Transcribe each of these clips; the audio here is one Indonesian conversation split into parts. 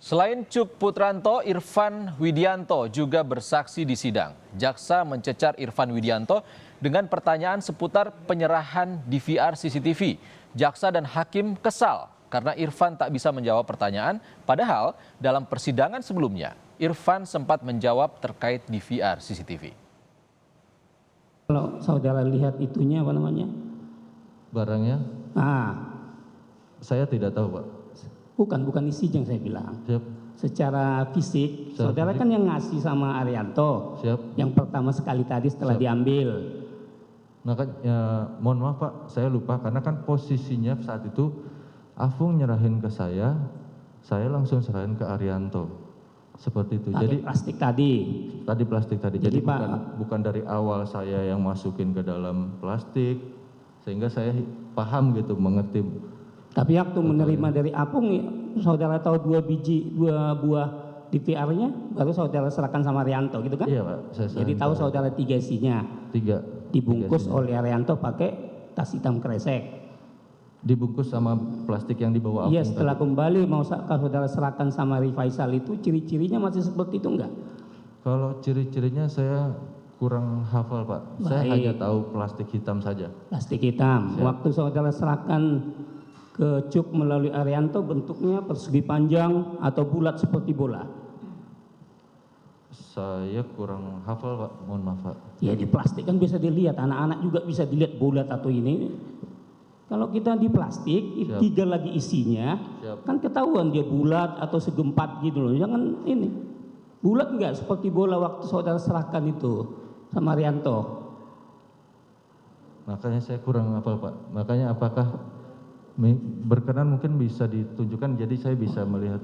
Selain Cuk Putranto, Irfan Widianto juga bersaksi di sidang. Jaksa mencecar Irfan Widianto dengan pertanyaan seputar penyerahan DVR CCTV. Jaksa dan hakim kesal karena Irfan tak bisa menjawab pertanyaan, padahal dalam persidangan sebelumnya, Irfan sempat menjawab terkait DVR CCTV. Kalau saudara lihat itunya apa namanya? Barangnya? Saya tidak tahu, Pak. Bukan isinya yang saya bilang. Siap. Secara fisik, saudara kan yang ngasih sama Arianto. Siap. Yang pertama sekali tadi setelah diambil. Nah kan, ya, mohon maaf Pak, saya lupa karena kan posisinya saat itu Afung nyerahin ke saya langsung serahin ke Arianto. Seperti itu. Jadi plastik tadi. Tadi plastik tadi. Jadi Pak, bukan dari awal saya yang masukin ke dalam plastik, sehingga saya paham gitu, mengerti. Tapi waktu menerima dari Apung, saudara tahu dua buah DVR-nya, baru saudara serahkan sama Arianto, gitu kan? Iya Pak. Jadi tahu saudara 3 isinya. Dibungkus oleh Arianto pakai tas hitam kresek. Dibungkus sama plastik yang dibawa Apung. Iya, setelah kembali mau saudara serahkan sama Rifaisal itu, ciri-cirinya masih seperti itu enggak? Kalau ciri-cirinya saya kurang hafal Pak. Saya hanya tahu plastik hitam saja. Plastik hitam. Siap. Waktu saudara serahkan ke Cuk melalui Arianto, bentuknya persegi panjang atau bulat seperti bola? Saya kurang hafal Pak, mohon maaf Pak. Ya di plastik kan bisa dilihat, anak-anak juga bisa dilihat bulat atau ini. Kalau kita di plastik, tiga lagi isinya, kan ketahuan dia bulat atau segempat gitu loh. Jangan ini, bulat enggak seperti bola waktu saudara serahkan itu sama Arianto? Makanya saya kurang hafal Pak. Makanya apakah berkenan mungkin bisa ditunjukkan, jadi saya bisa melihat.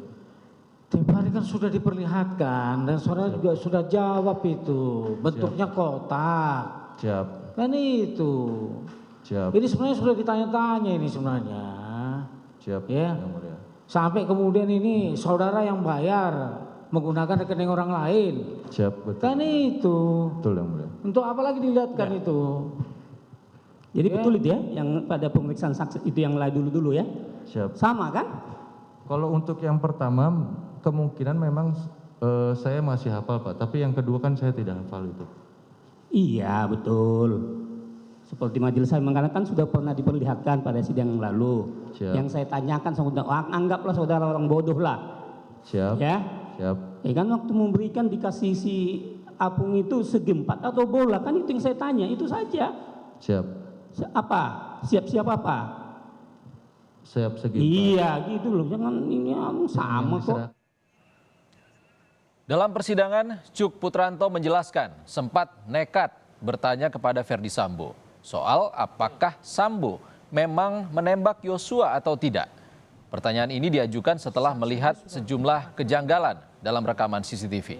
Tiap hari kan sudah diperlihatkan dan saudara juga sudah jawab itu, bentuknya kotak. Siap. Kan itu. Siap. Ini sebenarnya sudah ditanya-tanya ini sebenarnya. Siap. Ya. Yang mulia. Sampai kemudian ini saudara yang bayar menggunakan rekening orang lain. Siap, betul. Kan itu. Betul yang mulia. Untuk apa lagi dilihatkan itu? Jadi betul itu ya, yang pada pemeriksaan saksi itu yang lain dulu ya? Siap. Sama kan? Kalau untuk yang pertama, kemungkinan memang saya masih hafal Pak, tapi yang kedua kan saya tidak hafal itu. Iya betul. Seperti majelis saya mengatakan sudah pernah diperlihatkan pada sidang yang lalu. Siap. Yang saya tanyakan, anggaplah saudara orang bodoh lah. Siap. Ya. Siap. Ya kan waktu memberikan dikasih si Apung itu segempat atau bola, kan itu yang saya tanya, itu saja. Siap. Apa? Siap-siap apa? Siap segitu. Iya gitu loh, jangan ini sama kok. Dalam persidangan, Cuk Putranto menjelaskan sempat nekat bertanya kepada Ferdy Sambo soal apakah Sambo memang menembak Yosua atau tidak. Pertanyaan ini diajukan setelah melihat sejumlah kejanggalan dalam rekaman CCTV.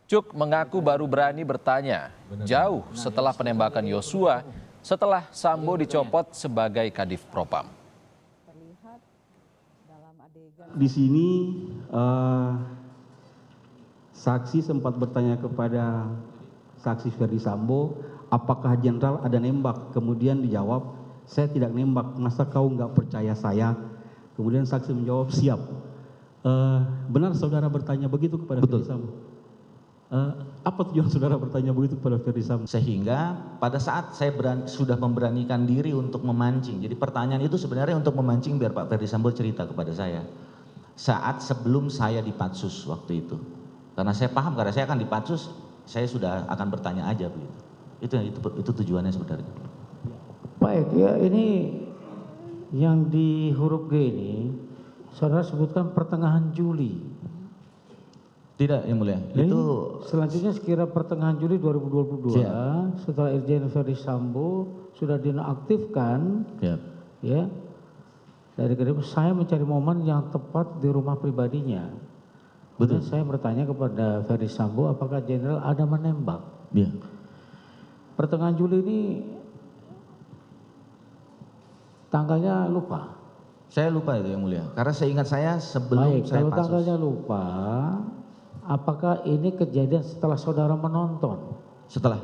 Cuk mengaku baru berani bertanya jauh setelah penembakan Yosua setelah Sambo dicopot sebagai Kadif Propam. Di sini saksi sempat bertanya kepada saksi Ferdy Sambo, apakah jenderal ada nembak? Kemudian dijawab, saya tidak nembak, masa kau nggak percaya saya? Kemudian saksi menjawab, siap. Benar saudara bertanya begitu kepada Ferdy Sambo? Apa tujuan saudara bertanya begitu kepada Ferdy Sambo? Sehingga pada saat saya sudah memberanikan diri untuk memancing, jadi pertanyaan itu sebenarnya untuk memancing biar Pak Ferdy Sambo cerita kepada saya. Saat sebelum saya di Patsus waktu itu. Karena saya paham, karena saya akan di Patsus, saya sudah akan bertanya aja begitu. Itu tujuannya sebenarnya. Baik ya, ini yang di huruf G ini saudara sebutkan pertengahan Juli. Tidak yang mulia. Itu selanjutnya sekira pertengahan Juli 2022 setelah Irjen Ferdy Sambo sudah dinonaktifkan. Ya. Dari kedua saya mencari momen yang tepat di rumah pribadinya. Betul. Saya bertanya kepada Ferdy Sambo apakah jenderal ada menembak. Iya. Pertengahan Juli ini tanggalnya lupa. Saya lupa itu yang mulia. Karena saya ingat saya sebelum saya kalau Patsus. tanggalnya lupa, apakah ini kejadian setelah saudara menonton? Setelah.